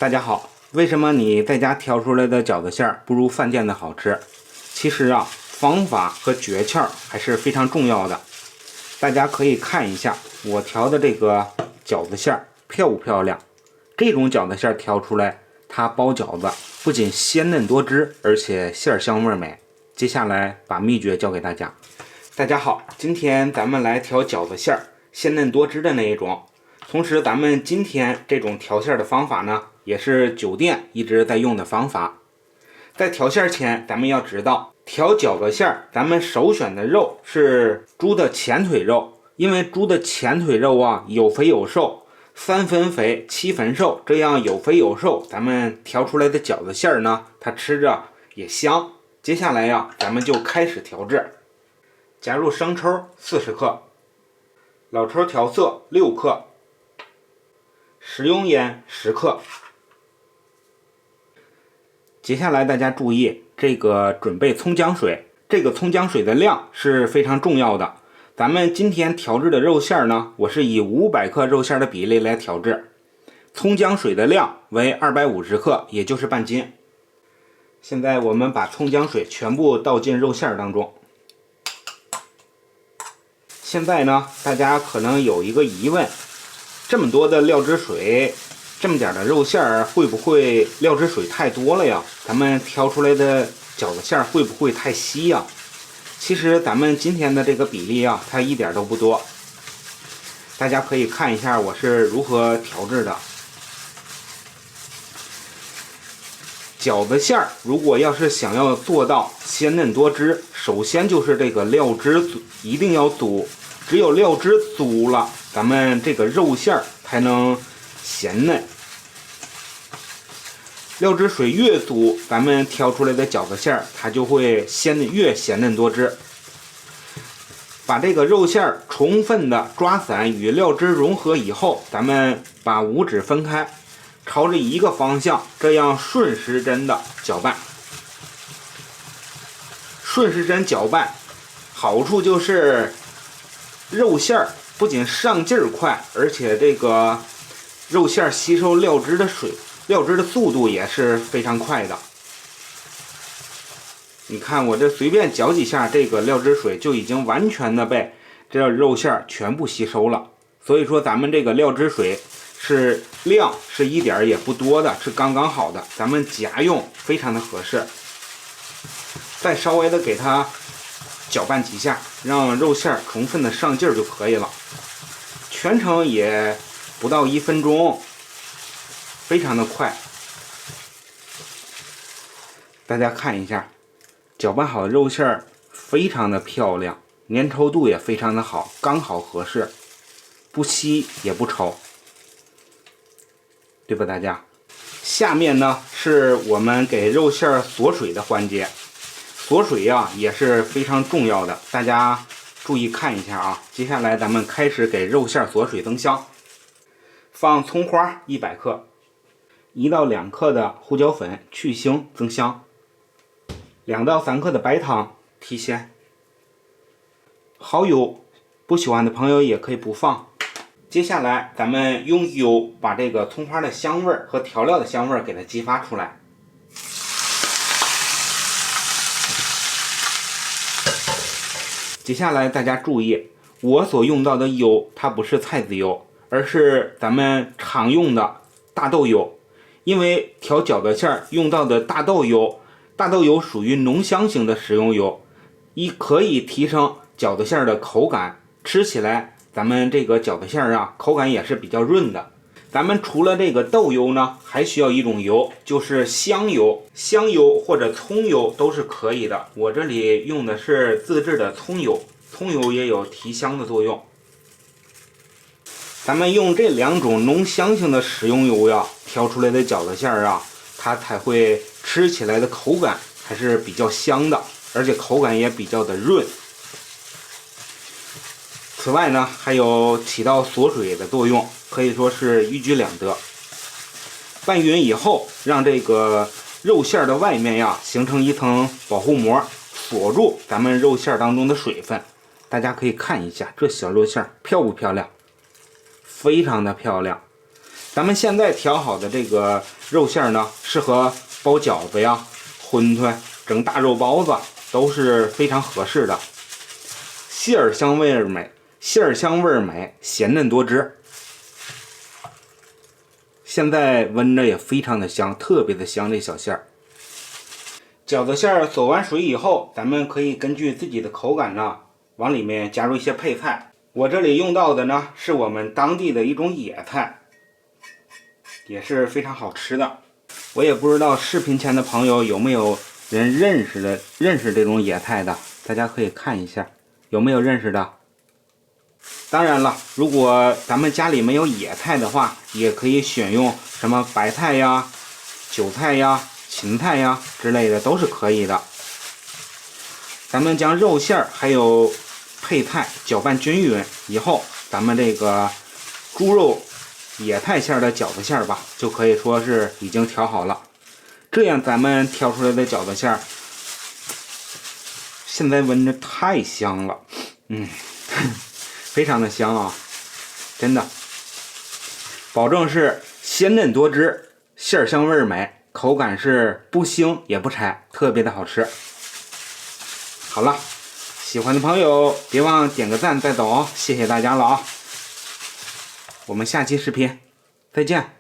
大家好，为什么你在家调出来的饺子馅儿不如饭店的好吃？其实啊，方法和诀窍还是非常重要的。大家可以看一下我调的这个饺子馅儿漂不漂亮？这种饺子馅儿调出来，它包饺子不仅鲜嫩多汁，而且馅儿香味美。接下来把秘诀教给大家。大家好，今天咱们来调饺子馅儿，鲜嫩多汁的那一种。同时，咱们今天这种调馅的方法呢，也是酒店一直在用的方法。在调馅前，咱们要知道，调饺子馅儿，咱们首选的肉是猪的前腿肉，因为猪的前腿肉啊，有肥有瘦，3分肥7分瘦，这样有肥有瘦，咱们调出来的饺子馅儿呢，它吃着也香。接下来呀，咱们就开始调制。加入生抽40克，老抽调色6克。食用盐10克。接下来大家注意，这个准备葱姜水，这个葱姜水的量是非常重要的。咱们今天调制的肉馅呢，我是以500克肉馅的比例来调制，葱姜水的量为250克，也就是半斤。现在我们把葱姜水全部倒进肉馅当中。现在呢，大家可能有一个疑问，这么多的料汁水，这么点的肉馅儿，会不会料汁水太多了呀？咱们调出来的饺子馅儿会不会太稀呀？其实咱们今天的这个比例啊，它一点都不多。大家可以看一下我是如何调制的。饺子馅儿如果要是想要做到鲜嫩多汁，首先就是这个料汁一定要足，只有料汁足了，咱们这个肉馅儿才能鲜嫩。料汁水越足，咱们调出来的饺子馅儿它就会越鲜嫩多汁。把这个肉馅儿充分的抓散，与料汁融合以后，咱们把五指分开，朝着一个方向，这样顺时针的搅拌。顺时针搅拌，好处就是肉馅儿不仅上劲儿快，而且这个肉馅儿吸收料汁的速度也是非常快的。你看我这随便搅几下，这个料汁水就已经完全的被这肉馅儿全部吸收了。所以说咱们这个料汁水量是一点也不多的，是刚刚好的，咱们夹用非常的合适。再稍微的给它搅拌几下，让肉馅儿充分的上劲儿就可以了。全程也不到1分钟，非常的快。大家看一下，搅拌好的肉馅儿非常的漂亮，粘稠度也非常的好，刚好合适，不稀也不稠，对吧大家？下面呢是我们给肉馅儿锁水的环节。锁水呀也是非常重要的，大家注意看一下啊。接下来咱们开始给肉馅锁水增香。放葱花100克，1到2克的胡椒粉去腥增香，2到3克的白糖提鲜，蚝油不喜欢的朋友也可以不放。接下来咱们用油把这个葱花的香味和调料的香味给它激发出来。接下来大家注意，我所用到的油它不是菜籽油，而是咱们常用的大豆油。因为调饺子馅用到的大豆油属于浓香型的食用油，可以提升饺子馅的口感，吃起来咱们这个饺子馅啊口感也是比较润的。咱们除了这个豆油呢，还需要一种油，就是香油或者葱油都是可以的。我这里用的是自制的葱油，葱油也有提香的作用。咱们用这2种浓香型的食用油呀，调出来的饺子馅啊，它才会吃起来的口感还是比较香的，而且口感也比较的润。此外呢，还有起到锁水的作用，可以说是一举两得。拌匀以后，让这个肉馅的外面呀形成一层保护膜，锁住咱们肉馅当中的水分。大家可以看一下这小肉馅漂不漂亮？非常的漂亮。咱们现在调好的这个肉馅呢，适合包饺子呀、馄饨、整大肉包子都是非常合适的。馅儿香味儿美，咸嫩多汁。现在闻着也非常的香，特别的香，这小馅儿。饺子馅儿锁完水以后，咱们可以根据自己的口感呢，往里面加入一些配菜。我这里用到的呢，是我们当地的一种野菜，也是非常好吃的。我也不知道视频前的朋友有没有人认识这种野菜的，大家可以看一下有没有认识的。当然了，如果咱们家里没有野菜的话，也可以选用什么白菜呀、韭菜呀、芹菜呀之类的，都是可以的。咱们将肉馅儿还有配菜搅拌均匀以后，咱们这个猪肉野菜馅的饺子馅吧，就可以说是已经调好了。这样咱们调出来的饺子馅儿，现在闻着太香了，非常的香啊，真的，保证是鲜嫩多汁，馅儿香味儿美，口感是不腥也不柴，特别的好吃。好了，喜欢的朋友别忘点个赞再走哦，谢谢大家了啊！我们下期视频再见。